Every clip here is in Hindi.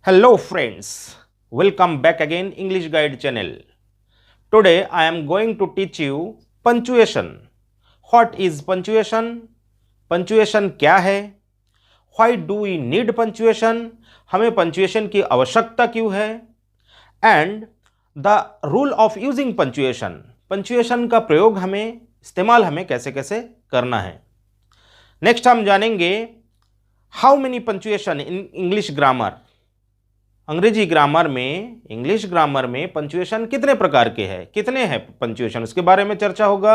Hello friends, welcome back again English Guide channel. Today I am going to teach you punctuation. What is punctuation? Punctuation क्या है? Why do we need punctuation? हमें punctuation की आवश्यकता क्यों है? And the rule of using punctuation. punctuation का प्रयोग इस्तेमाल हमें कैसे कैसे करना है. नेक्स्ट हम जानेंगे how many punctuation in English grammar. अंग्रेजी ग्रामर में, इंग्लिश ग्रामर में पंचुएशन कितने प्रकार के हैं, कितने हैं पंचुएशन, उसके बारे में चर्चा होगा.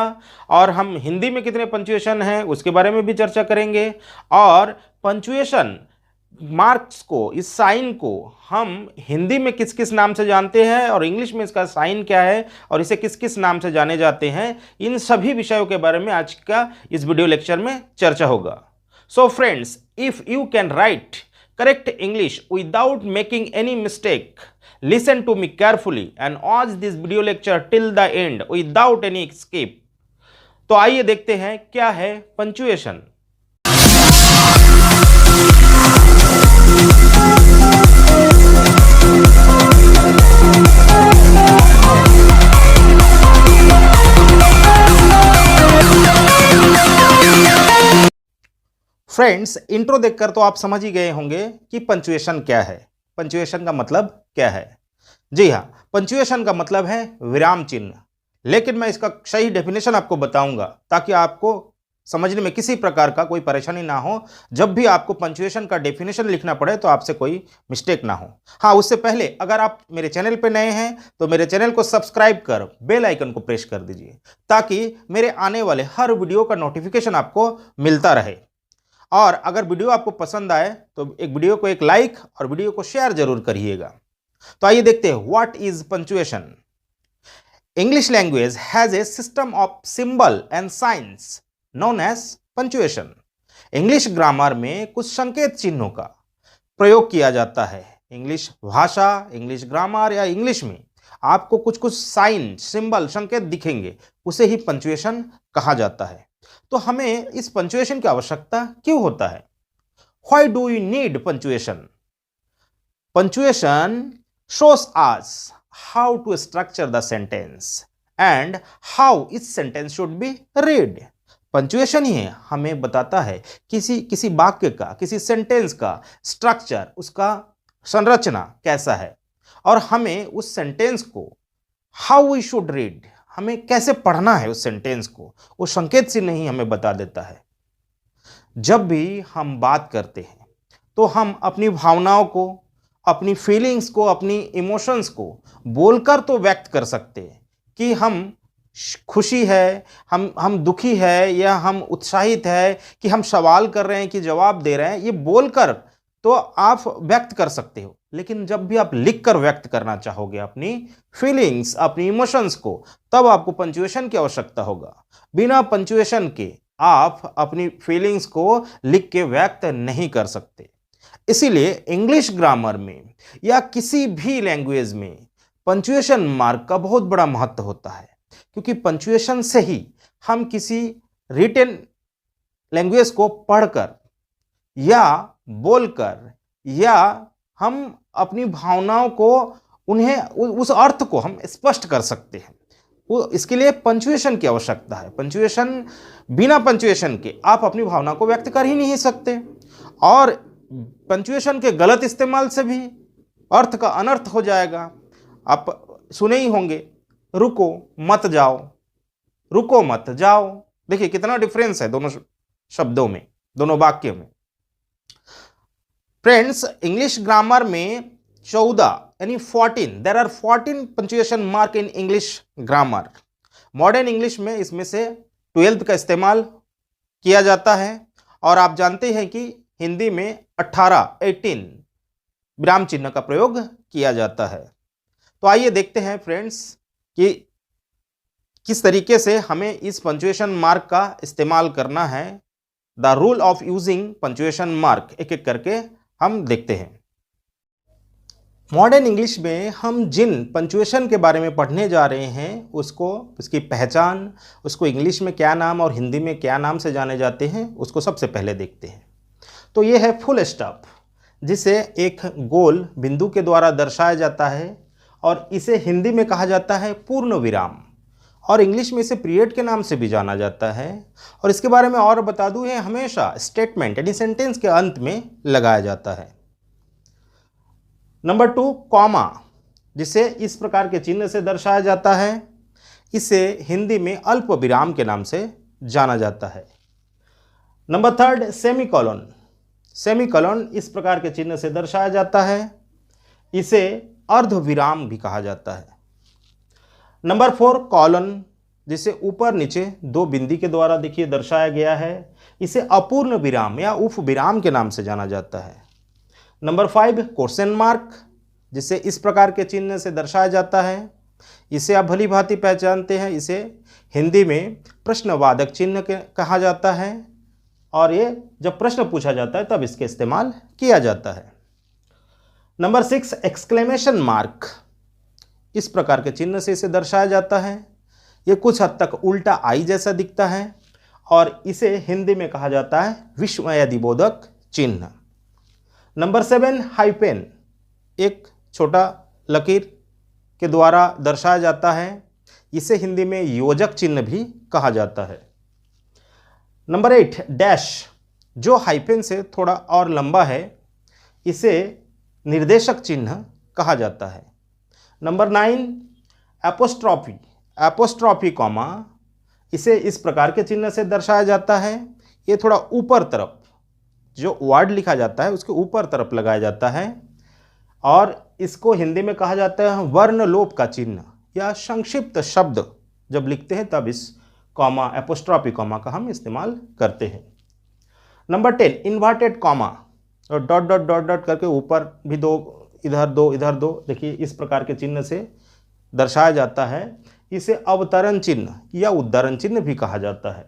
और हम हिंदी में कितने पंचुएशन हैं उसके बारे में भी चर्चा करेंगे. और पंचुएशन मार्क्स को, इस साइन को हम हिंदी में किस किस नाम से जानते हैं और इंग्लिश में इसका साइन क्या है और इसे किस किस नाम से जाने जाते हैं, इन सभी विषयों के बारे में आज का इस वीडियो लेक्चर में चर्चा होगा. So friends, if you can write correct English without making any mistake, listen to me carefully and watch this video lecture till the end without any skip. तो आइए देखते हैं क्या है पंचुएशन. फ्रेंड्स, इंट्रो देखकर तो आप समझ ही गए होंगे कि पंचुएशन क्या है, पंचुएशन का मतलब क्या है. जी हाँ, पंचुएशन का मतलब है विराम चिन्ह. लेकिन मैं इसका सही डेफिनेशन आपको बताऊंगा ताकि आपको समझने में किसी प्रकार का कोई परेशानी ना हो. जब भी आपको पंचुएशन का डेफिनेशन लिखना पड़े तो आपसे कोई मिस्टेक ना हो. हाँ, उससे पहले अगर आप मेरे चैनल पर नए हैं तो मेरे चैनल को सब्सक्राइब कर बेल आइकन को प्रेस कर दीजिए ताकि मेरे आने वाले हर वीडियो का नोटिफिकेशन आपको मिलता रहे. और अगर वीडियो आपको पसंद आए तो वीडियो को एक लाइक और वीडियो को शेयर जरूर करिएगा. तो आइए देखते हैं what is punctuation. English language has a system of symbol and signs known as punctuation. English grammar में कुछ संकेत चिन्हों का प्रयोग किया जाता है. इंग्लिश भाषा, इंग्लिश ग्रामर या इंग्लिश में आपको कुछ कुछ साइन, सिंबल, संकेत दिखेंगे, उसे ही पंचुएशन कहा जाता है. तो हमें इस पंचुएशन की आवश्यकता क्यों होता है? Why do you need punctuation? Punctuation shows us how to structure the sentence and how each sentence should be read. Punctuation ही हमें बताता है किसी वाक्य का, किसी सेंटेंस का स्ट्रक्चर, उसका संरचना कैसा है और हमें उस सेंटेंस को how we should read, हमें कैसे पढ़ना है उस सेंटेंस को, वो संकेत से नहीं हमें बता देता है. जब भी हम बात करते हैं तो हम अपनी भावनाओं को, अपनी फीलिंग्स को, अपनी इमोशंस को बोलकर तो व्यक्त कर सकते हैं कि हम खुशी है, हम दुखी है या हम उत्साहित है, कि हम सवाल कर रहे हैं कि जवाब दे रहे हैं, ये बोलकर तो आप व्यक्त कर सकते हो. लेकिन जब भी आप लिखकर व्यक्त करना चाहोगे अपनी फीलिंग्स, अपनी इमोशंस को, तब आपको पंचुएशन की आवश्यकता होगा. बिना पंचुएशन के आप अपनी फीलिंग्स को लिख के व्यक्त नहीं कर सकते. इसीलिए इंग्लिश ग्रामर में या किसी भी लैंग्वेज में पंचुएशन मार्क का बहुत बड़ा महत्व होता है, क्योंकि पंचुएशन से ही हम किसी रिटन लैंग्वेज को पढ़कर या बोलकर या हम अपनी भावनाओं को, उन्हें, उस अर्थ को हम स्पष्ट कर सकते हैं. वो इसके लिए पंचुएशन की आवश्यकता है. पंचुएशन, बिना पंचुएशन के आप अपनी भावना को व्यक्त कर ही नहीं सकते. और पंचुएशन के गलत इस्तेमाल से भी अर्थ का अनर्थ हो जाएगा. आप सुने ही होंगे, रुको मत जाओ, रुको मत जाओ. देखिए कितना डिफरेंस है दोनों शब्दों में, दोनों वाक्य में. फ्रेंड्स, इंग्लिश ग्रामर में 14 यानी 14, there are 14 punctuation mark in English grammar. Modern English में इसमें से 12th का इस्तेमाल किया जाता है. और आप जानते हैं कि हिंदी में 18 विराम चिन्ह का प्रयोग किया जाता है. तो आइए देखते हैं फ्रेंड्स कि किस तरीके से हमें इस पंचुएशन मार्क का इस्तेमाल करना है. The rule of using punctuation mark एक एक करके हम देखते हैं. मॉडर्न इंग्लिश में हम जिन पंचुएशन के बारे में पढ़ने जा रहे हैं उसको, उसकी पहचान, उसको इंग्लिश में क्या नाम और हिंदी में क्या नाम से जाने जाते हैं, उसको सबसे पहले देखते हैं. तो ये है फुल स्टॉप. जिसे एक गोल बिंदु के द्वारा दर्शाया जाता है और इसे हिंदी में कहा जाता है पूर्ण विराम, और इंग्लिश में इसे पीरियड के नाम से भी जाना जाता है। और इसके बारे में और बता दूं, ये हमेशा स्टेटमेंट यानी सेंटेंस के अंत में लगाया जाता है। नंबर 2, कॉमा, जिसे इस प्रकार के चिन्ह से दर्शाया जाता है, इसे हिंदी में अल्प विराम के नाम से जाना जाता है। Number 3, semicolon. सेमीकोलन इस प्रकार के चिन्ह से दर्शाया जाता है, इसे अर्ध विराम भी कहा जाता है। नंबर 4, कॉलन, जिसे ऊपर नीचे दो बिंदी के द्वारा देखिए दर्शाया गया है, इसे अपूर्ण विराम या उप विराम के नाम से जाना जाता है। नंबर 5, क्वेश्चन मार्क, जिसे इस प्रकार के चिन्ह से दर्शाया जाता है, इसे आप भली भांति पहचानते हैं, इसे हिंदी में प्रश्नवाचक चिन्ह कहा जाता है, और ये जब प्रश्न पूछा जाता है तब इसके इस्तेमाल किया जाता है। नंबर 6, एक्सक्लेमेशन मार्क, इस प्रकार के चिन्ह से इसे दर्शाया जाता है, ये कुछ हद तक उल्टा आई जैसा दिखता है और इसे हिंदी में कहा जाता है विस्मयादिबोधक चिन्ह। नंबर 7, हाइपेन, एक छोटा लकीर के द्वारा दर्शाया जाता है, इसे हिंदी में योजक चिन्ह भी कहा जाता है। नंबर 8, डैश, जो हाइपेन से थोड़ा और लंबा है, इसे निर्देशक चिन्ह कहा जाता है। नंबर 9, एपोस्ट्रॉफी, एपोस्ट्रॉफी कॉमा, इसे इस प्रकार के चिन्ह से दर्शाया जाता है, ये थोड़ा ऊपर तरफ जो वर्ड लिखा जाता है उसके ऊपर तरफ लगाया जाता है और इसको हिंदी में कहा जाता है वर्ण लोप का चिन्ह या संक्षिप्त शब्द जब लिखते हैं तब इस कॉमा एपोस्ट्रॉफी कॉमा का हम इस्तेमाल करते हैं। नंबर 10, इन्वर्टेड कॉमा, और डॉट डॉट डॉट डॉट करके ऊपर भी दो इधर दो देखिए इस प्रकार के चिन्ह से दर्शाया जाता है, इसे अवतरण चिन्ह या उद्धरण चिन्ह भी कहा जाता है।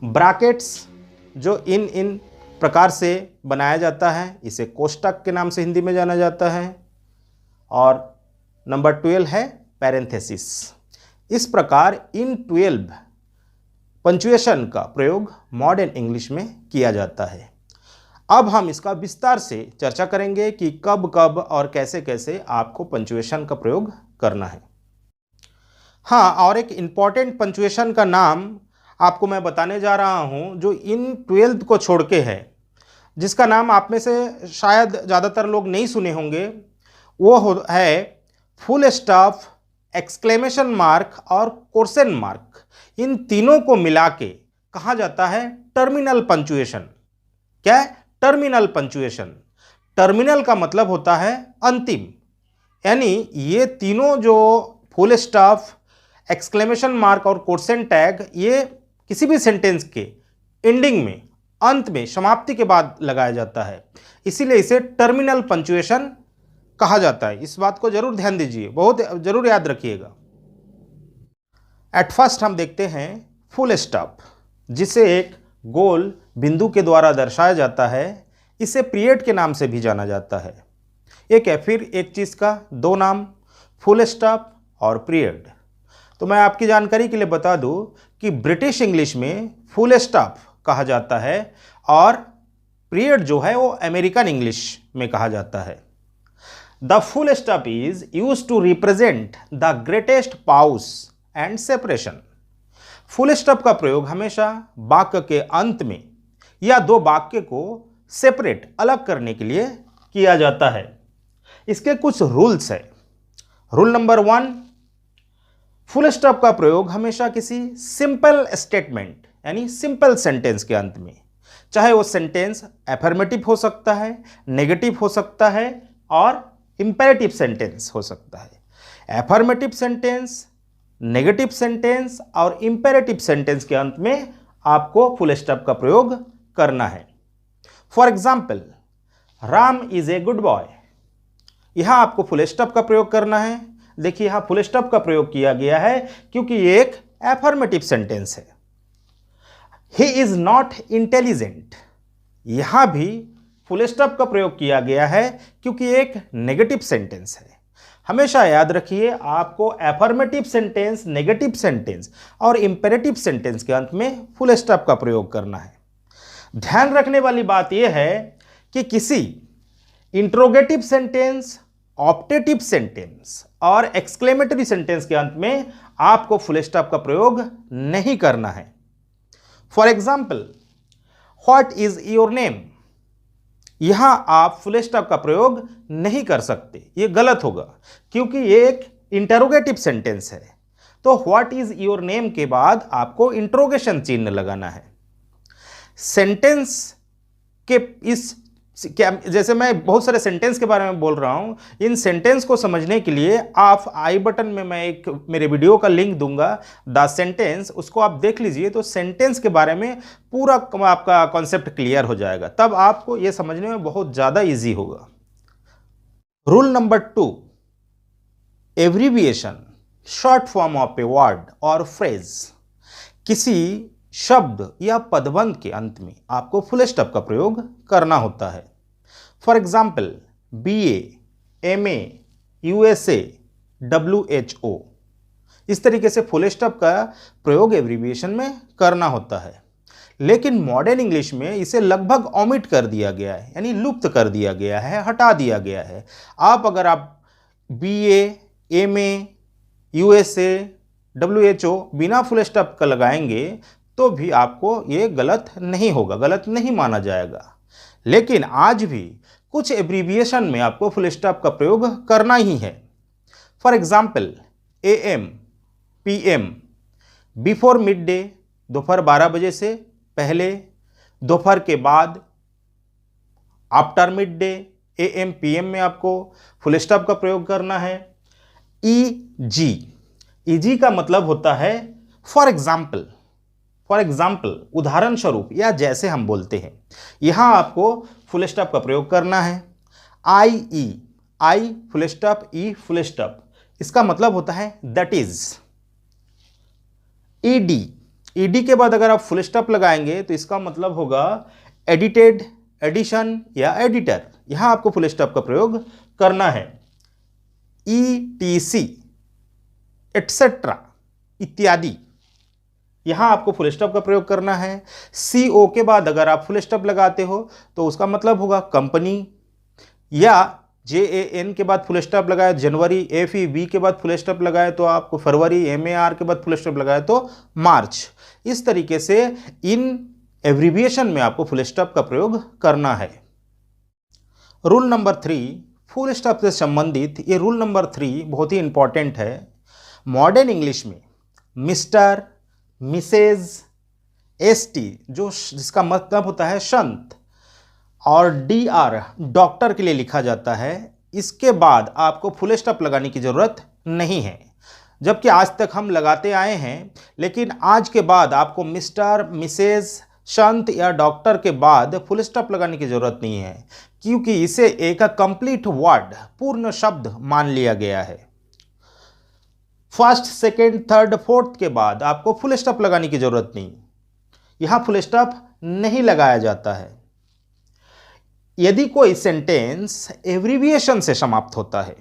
ब्रैकेट्स, जो इन प्रकार से बनाया जाता है, इसे कोष्टक के नाम से हिंदी में जाना जाता है। और नंबर 12 है पैरेंथेसिस। इस प्रकार इन 12 पंक्चुएशन का प्रयोग मॉडर्न इंग्लिश में किया जाता है। अब हम इसका विस्तार से चर्चा करेंगे कि कब कब और कैसे कैसे आपको पंक्चुएशन का प्रयोग करना है। हाँ, और एक इम्पॉर्टेंट पंक्चुएशन का नाम आपको मैं बताने जा रहा हूँ जो इन 12 को छोड़ के है, जिसका नाम आप में से शायद ज़्यादातर लोग नहीं सुने होंगे। वो है फुल स्टॉप, एक्सक्लेमेशन मार्क और क्वेश्चन मार्क। इन तीनों को मिला के कहा जाता है टर्मिनल पंक्चुएशन। क्या है? Terminal punctuation. टर्मिनल का मतलब होता है अंतिम, यानी ये तीनों जो फुल स्टॉप, एक्सक्लेमेशन मार्क और क्वेश्चन टैग, ये किसी भी सेंटेंस के एंडिंग में, अंत में, समाप्ति के बाद लगाया जाता है, इसीलिए इसे टर्मिनल पंक्चुएशन कहा जाता है। इस बात को जरूर ध्यान दीजिए, बहुत जरूर याद रखिएगा। एट फर्स्ट हम देखते हैं फुल स्टॉप, जिसे एक गोल बिंदु के द्वारा दर्शाया जाता है, इसे पीरियड के नाम से भी जाना जाता है। एक है फिर एक चीज़ का दो नाम, फुल स्टॉप और पीरियड। तो मैं आपकी जानकारी के लिए बता दूं कि ब्रिटिश इंग्लिश में फुल स्टॉप कहा जाता है और पीरियड जो है वो अमेरिकन इंग्लिश में कहा जाता है। The full stop is used to represent the greatest pause and separation. Full stop का प्रयोग हमेशा वाक्य के अंत में या दो वाक्य को सेपरेट, अलग करने के लिए किया जाता है। इसके कुछ रूल्स है। रूल नंबर 1, फुल स्टॉप का प्रयोग हमेशा किसी सिंपल स्टेटमेंट यानी सिंपल सेंटेंस के अंत में, चाहे वो सेंटेंस एफर्मेटिव हो सकता है, नेगेटिव हो सकता है और इंपेरेटिव सेंटेंस हो सकता है। एफर्मेटिव सेंटेंस, नेगेटिव सेंटेंस और इंपेरेटिव सेंटेंस के अंत में आपको फुल स्टॉप का प्रयोग करना है। For example, Ram is a good boy, यहां आपको फुल स्टॉप का प्रयोग करना है। देखिए यहां फुल स्टॉप का प्रयोग किया गया है क्योंकि ये एक एफर्मेटिव सेंटेंस है। ही इज नॉट इंटेलिजेंट, यहां भी फुल स्टॉप का प्रयोग किया गया है क्योंकि एक नेगेटिव सेंटेंस है। हमेशा याद रखिए, आपको एफर्मेटिव सेंटेंस, नेगेटिव सेंटेंस और इंपेरेटिव सेंटेंस के अंत में फुल स्टॉप का प्रयोग करना है। ध्यान रखने वाली बात यह है कि किसी इंट्रोगेटिव सेंटेंस, ऑप्टेटिव सेंटेंस और एक्सक्लेमेटरी सेंटेंस के अंत में आपको फुल स्टॉप का प्रयोग नहीं करना है। For example, what is your name, यहां आप फुल स्टॉप का प्रयोग नहीं कर सकते, यह गलत होगा क्योंकि यह एक इंटरोगेटिव सेंटेंस है। तो व्हाट इज योर नेम के बाद आपको इंट्रोगेशन चिन्ह लगाना है। सेंटेंस के इस क्या, जैसे मैं बहुत सारे सेंटेंस के बारे में बोल रहा हूं, इन सेंटेंस को समझने के लिए आप आई बटन में मैं एक मेरे वीडियो का लिंक दूंगा, द सेंटेंस, उसको आप देख लीजिए तो सेंटेंस के बारे में पूरा आपका कॉन्सेप्ट क्लियर हो जाएगा, तब आपको यह समझने में बहुत ज़्यादा ईजी होगा। Rule number 2, abbreviation, short form of a word और फ्रेज। किसी शब्द या पदबंध के अंत में आपको फुल स्टॉप का प्रयोग करना होता है। For example, BA, MA, USA, WHO, इस तरीके से फुल स्टॉप का प्रयोग एब्रीविएशन में करना होता है। लेकिन मॉडर्न इंग्लिश में इसे लगभग ओमिट कर दिया गया है, यानी लुप्त कर दिया गया है, हटा दिया गया है। अगर आप BA, MA, USA, WHO बिना फुल स्टॉप का लगाएंगे तो भी आपको ये गलत नहीं होगा, गलत नहीं माना जाएगा। लेकिन आज भी कुछ एब्रीविएशन में आपको फुल स्टॉप का प्रयोग करना ही है। For example, AM, PM, before mid day, दोपहर 12 बजे से पहले, दोपहर के बाद, after mid day, AM, PM में आपको फुल स्टॉप का प्रयोग करना है। EG का मतलब होता है फॉर एग्जाम्पल, उदाहरण स्वरूप या जैसे हम बोलते हैं, यहां आपको फुल स्टॉप का प्रयोग करना है। आई फुल स्टॉप, ई फुल स्टॉप, इसका मतलब होता है दैट इज। ईडी के बाद अगर आप फुल स्टॉप लगाएंगे तो इसका मतलब होगा एडिटेड, एडिशन या एडिटर, यहां आपको फुल स्टॉप का प्रयोग करना है। ETC, एटसेट्रा, इत्यादि, यहां आपको फुल स्टॉप का प्रयोग करना है। CO के बाद अगर आप फुल स्टॉप लगाते हो तो उसका मतलब होगा कंपनी, या JAN के बाद फुल स्टॉप लगाए जनवरी, FEB के बाद फुल स्टॉप लगाए तो आपको फरवरी, MAR के बाद फुल स्टॉप लगाए तो मार्च। इस तरीके से इन एब्रीविएशन में आपको फुल स्टॉप का प्रयोग करना है। रूल नंबर 3, फुल स्टॉप से संबंधित ये रूल नंबर 3 बहुत ही इंपॉर्टेंट है। मॉडर्न इंग्लिश में मिस्टर, मिसेज, ST जिसका मतलब होता है संत, और DR डॉक्टर के लिए लिखा जाता है, इसके बाद आपको फुल स्टॉप लगाने की ज़रूरत नहीं है, जबकि आज तक हम लगाते आए हैं। लेकिन आज के बाद आपको मिस्टर, मिसेज, संत या डॉक्टर के बाद फुल स्टॉप लगाने की ज़रूरत नहीं है, क्योंकि इसे एक कंप्लीट वर्ड, पूर्ण शब्द मान लिया गया है। फर्स्ट, सेकेंड, थर्ड, फोर्थ के बाद आपको फुल स्टॉप लगाने की जरूरत नहीं, यहां फुल स्टॉप नहीं लगाया जाता है। यदि कोई सेंटेंस एब्रीविएशन से समाप्त होता है,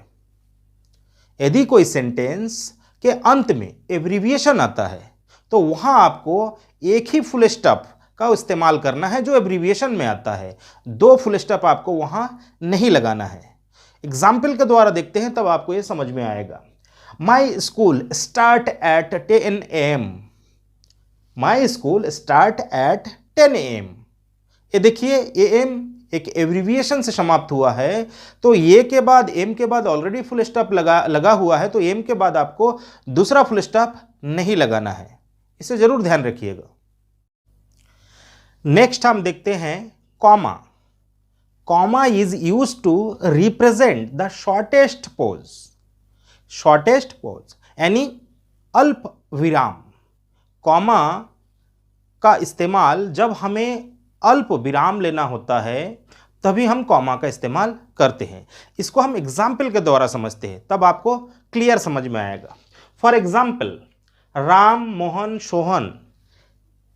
यदि कोई सेंटेंस के अंत में एब्रीविएशन आता है, तो वहां आपको एक ही फुल स्टॉप का इस्तेमाल करना है जो एब्रीविएशन में आता है, 2 फुल स्टॉप आपको वहां नहीं लगाना है। एग्जाम्पल के द्वारा देखते हैं तब आपको यह समझ में आएगा। My school start at 10 AM, my school start at 10 AM। ये देखिए, AM एक एब्रीविएशन से समाप्त हुआ है, तो ये के बाद M के बाद ऑलरेडी फुल स्टॉप लगा हुआ है, तो M के बाद आपको दूसरा फुल स्टॉप नहीं लगाना है, इसे जरूर ध्यान रखिएगा। नेक्स्ट हम देखते हैं comma. Comma is used to represent the shortest pause, shortest pause यानी अल्प विराम। कॉमा का इस्तेमाल जब हमें अल्प विराम लेना होता है तभी हम कॉमा का इस्तेमाल करते हैं। इसको हम एग्जाम्पल के द्वारा समझते हैं, तब आपको क्लियर समझ में आएगा। For example, Ram, Mohan, Sohan,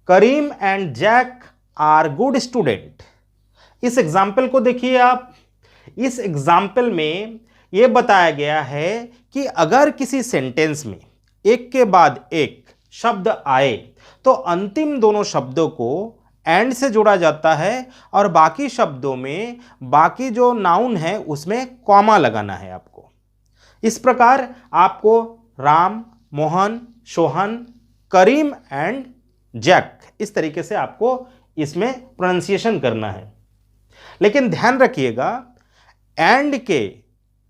Karim and Jack are good student. इस एग्जाम्पल को देखिए आप। इस एग्जाम्पल में यह बताया गया है कि अगर किसी सेंटेंस में एक के बाद एक शब्द आए तो अंतिम दोनों शब्दों को एंड से जोड़ा जाता है और बाकी शब्दों में बाकी जो नाउन है उसमें कॉमा लगाना है आपको। इस प्रकार आपको राम, मोहन, सोहन, करीम एंड जैक, इस तरीके से आपको इसमें प्रोनाउंसिएशन करना है। लेकिन ध्यान रखिएगा, एंड के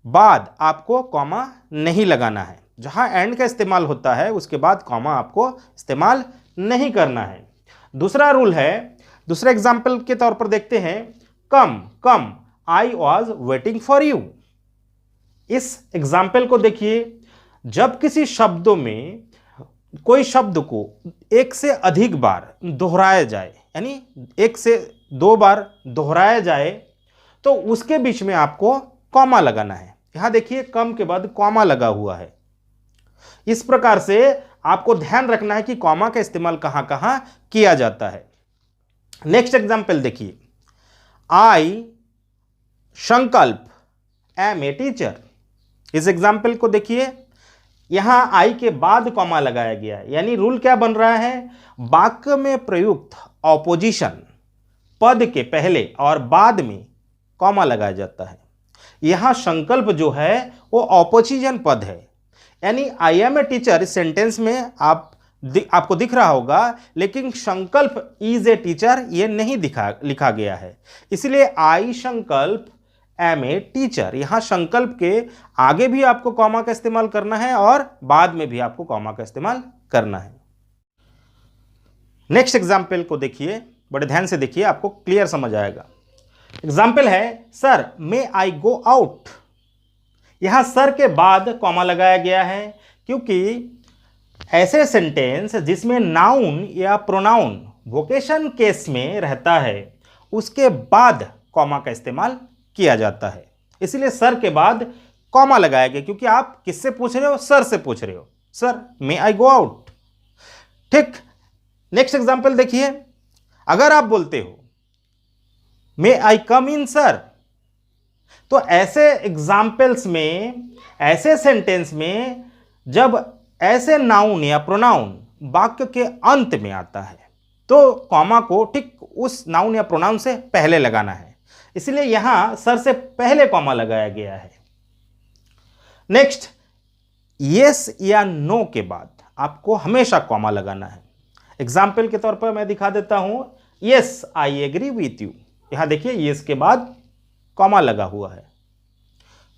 बाद आपको कॉमा नहीं लगाना है। जहां एंड का इस्तेमाल होता है उसके बाद कॉमा आपको इस्तेमाल नहीं करना है। दूसरा रूल है, दूसरा एग्जाम्पल के तौर पर देखते हैं, come come I was waiting for you. इस एग्जाम्पल को देखिए, जब किसी शब्दों में कोई शब्द को एक से अधिक बार दोहराया जाए, यानी एक से दो बार दोहराया जाए, तो उसके बीच में आपको कॉमा लगाना है। यहां देखिए कम के बाद कॉमा लगा हुआ है। इस प्रकार से आपको ध्यान रखना है कि कॉमा का इस्तेमाल कहां कहां किया जाता है। नेक्स्ट एग्जाम्पल देखिए, आई संकल्प एम ए टीचर। इस एग्जाम्पल को देखिए, यहां आई के बाद कॉमा लगाया गया है, यानी रूल क्या बन रहा है, वाक्य में प्रयुक्त ऑपोजिशन पद के पहले और बाद में कॉमा लगाया जाता है। यहां संकल्प जो है वो ऑपोजिशन पद है, यानी आई एम ए टीचर इस सेंटेंस में आपको दिख रहा होगा, लेकिन संकल्प इज ए टीचर ये नहीं लिखा गया है। इसलिए आई संकल्प एम ए टीचर, यहां संकल्प के आगे भी आपको कॉमा का इस्तेमाल करना है और बाद में भी आपको कॉमा का इस्तेमाल करना है। नेक्स्ट एग्जाम्पल को देखिए, बड़े ध्यान से देखिए, आपको क्लियर समझ आएगा। एग्जाम्पल है, सर मे आई गो आउट। यहां सर के बाद कॉमा लगाया गया है, क्योंकि ऐसे सेंटेंस जिसमें नाउन या प्रोनाउन वोकेशन केस में रहता है उसके बाद कॉमा का इस्तेमाल किया जाता है। इसलिए सर के बाद कॉमा लगाया गया, क्योंकि आप किससे पूछ रहे हो, सर से पूछ रहे हो, सर मे आई गो आउट। ठीक, नेक्स्ट एग्जाम्पल देखिए, अगर आप बोलते हो मे आई कम इन सर, तो ऐसे एग्जाम्पल्स में, ऐसे सेंटेंस में जब ऐसे नाउन या प्रोनाउन वाक्य के अंत में आता है तो कॉमा को ठीक उस नाउन या प्रोनाउन से पहले लगाना है। इसलिए यहां सर से पहले कॉमा लगाया गया है। नेक्स्ट, यस या नो के बाद आपको हमेशा कॉमा लगाना है। एग्जाम्पल के तौर पर मैं दिखा देता हूं, yes I agree with you. यहां देखिए यस के बाद कॉमा लगा हुआ है।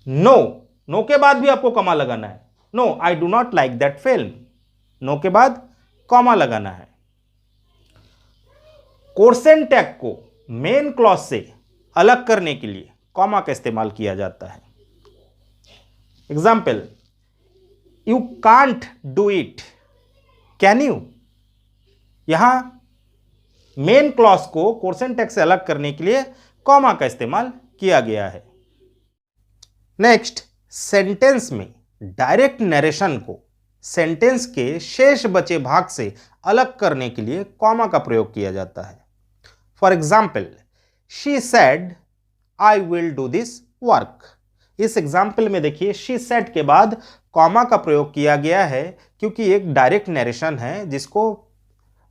नो, नो के बाद भी आपको कॉमा लगाना है। No I do not like that film, no के बाद कॉमा लगाना है। कोर्सन टैग को मेन क्लॉज से अलग करने के लिए कॉमा का इस्तेमाल किया जाता है। Example, you can't do it, can you. यहां मेन क्लॉज को कोर्सन टैग से अलग करने के लिए कॉमा का इस्तेमाल किया गया है। नेक्स्ट, सेंटेंस में डायरेक्ट नरेशन को सेंटेंस के शेष बचे भाग से अलग करने के लिए कॉमा का प्रयोग किया जाता है। For example, she said I will do this work. इस एग्जाम्पल में देखिए शी सेड के बाद कॉमा का प्रयोग किया गया है, क्योंकि एक डायरेक्ट नरेशन है जिसको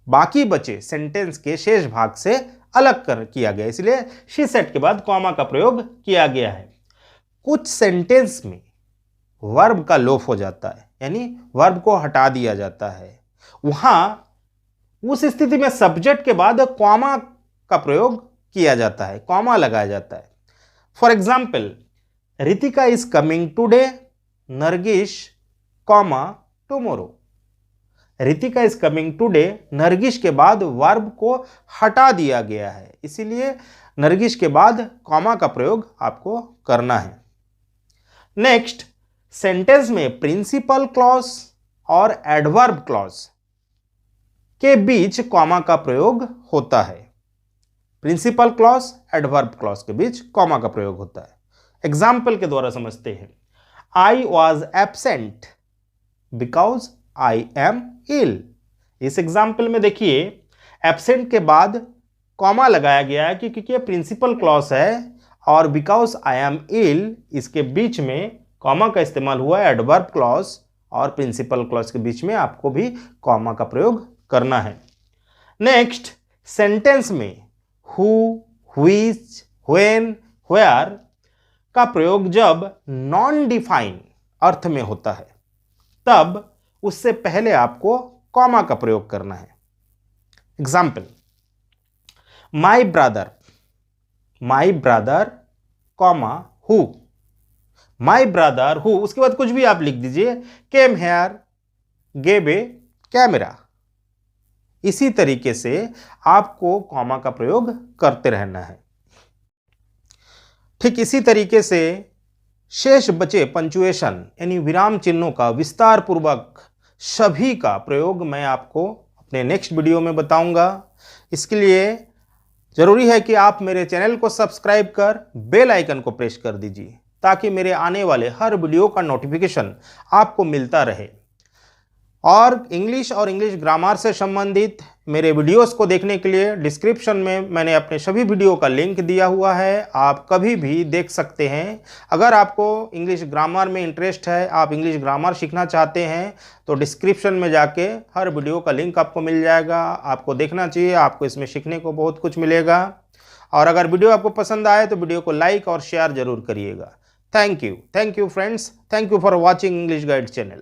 बाकी बचे सेंटेंस के शेष भाग से अलग किया गया, इसलिए शी सेड के बाद कॉमा का प्रयोग किया गया है। कुछ सेंटेंस में वर्ब का लोप हो जाता है, यानी वर्ब को हटा दिया जाता है, वहां उस स्थिति में सब्जेक्ट के बाद कॉमा का प्रयोग किया जाता है, कॉमा लगाया जाता है। For example, Ritika is coming today, Nargis comma tomorrow. Ritika is coming today, Nargis के बाद वर्ब को हटा दिया गया है, इसीलिए नरगिस के बाद कॉमा का प्रयोग आपको करना है। नेक्स्ट, सेंटेंस में प्रिंसिपल क्लॉज और एडवर्ब क्लॉज के बीच कॉमा का प्रयोग होता है। प्रिंसिपल क्लॉज, एडवर्ब क्लॉज के बीच कॉमा का प्रयोग होता है। एग्जाम्पल के द्वारा समझते हैं, I was absent because I am ill. इस एग्जाम्पल में देखिए एब्सेंट के बाद कॉमा लगाया गया है क्योंकि ये प्रिंसिपल क्लॉज है, और बिकॉज आई एम इल इसके बीच में कॉमा का इस्तेमाल हुआ है। एडवर्ब क्लॉज और प्रिंसिपल क्लॉज के बीच में आपको भी कॉमा का प्रयोग करना है। नेक्स्ट, सेंटेंस में हु, व्हिच, व्हेन, वेयर का प्रयोग जब नॉन डिफाइन अर्थ में होता है तब उससे पहले आपको कॉमा का प्रयोग करना है। Example, my brother comma who, my brother who, उसके बाद कुछ भी आप लिख दीजिए, came here, gave a camera. इसी तरीके से आपको कॉमा का प्रयोग करते रहना है। ठीक इसी तरीके से शेष बचे पंचुएशन यानी विराम चिन्हों का विस्तार पूर्वक सभी का प्रयोग मैं आपको अपने नेक्स्ट वीडियो में बताऊंगा। इसके लिए जरूरी है कि आप मेरे चैनल को सब्सक्राइब कर बेल आइकन को प्रेस कर दीजिए ताकि मेरे आने वाले हर वीडियो का नोटिफिकेशन आपको मिलता रहे। और इंग्लिश ग्रामर से संबंधित मेरे वीडियोस को देखने के लिए डिस्क्रिप्शन में मैंने अपने सभी वीडियो का लिंक दिया हुआ है, आप कभी भी देख सकते हैं। अगर आपको इंग्लिश ग्रामर में इंटरेस्ट है, आप इंग्लिश ग्रामर सीखना चाहते हैं तो डिस्क्रिप्शन में जाके हर वीडियो का लिंक आपको मिल जाएगा, आपको देखना चाहिए, आपको इसमें सीखने को बहुत कुछ मिलेगा। और अगर वीडियो आपको पसंद आए तो वीडियो को लाइक और शेयर जरूर करिएगा। Thank you friends, thank you for watching English guide channel.